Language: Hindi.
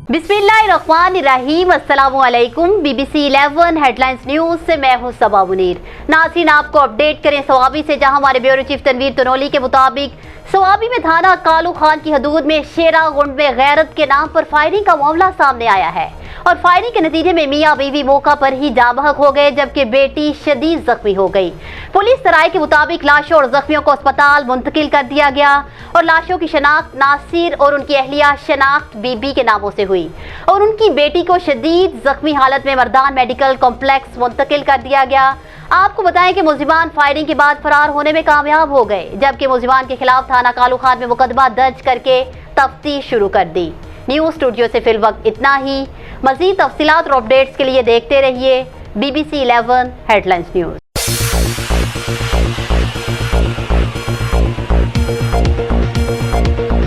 बिस्मिल्लाहिर्रहमानिर्रहीम। अस्सलामुअलैकुम। BBC 11 हेडलाइंस न्यूज से मैं हूं सबा मुनीर। नाज़रीन, आपको अपडेट करें सोवाबी से, जहां हमारे ब्यूरो चीफ तनवीर तनोली के मुताबिक सोवाबी में थाना कालू खान की हदूद में शेरा गुंड में गैरत के नाम पर फायरिंग का मामला सामने आया है और फायरिंग के नतीजे में मियाँ बीवी मौका पर ही जाँ बहक हो गए, जबकि बेटी शदीद जख्मी हो गई। पुलिस सराय के मुताबिक लाशों और जख्मियों को अस्पताल मुंतकिल कर दिया गया और लाशों की शनाख्त नासिर और उनकी अहलिया शनाख्त बीबी के नामों से हुई और उनकी बेटी को शदीद जख्मी हालत में मर्दान मेडिकल कॉम्प्लेक्स मुंतकिल कर दिया गया। आपको बताएं कि मुलजिमान फायरिंग के बाद फरार होने में कामयाब हो गए, जबकि मुलजिमान के खिलाफ थाना कालू खान में मुकदमा दर्ज करके तफ्तीश शुरू कर दी। न्यूज़ स्टूडियो से फिलवक्त इतना ही। मज़ीद तफसीलात और अपडेट्स के लिए देखते रहिए BBC 11 हेडलाइंस न्यूज़।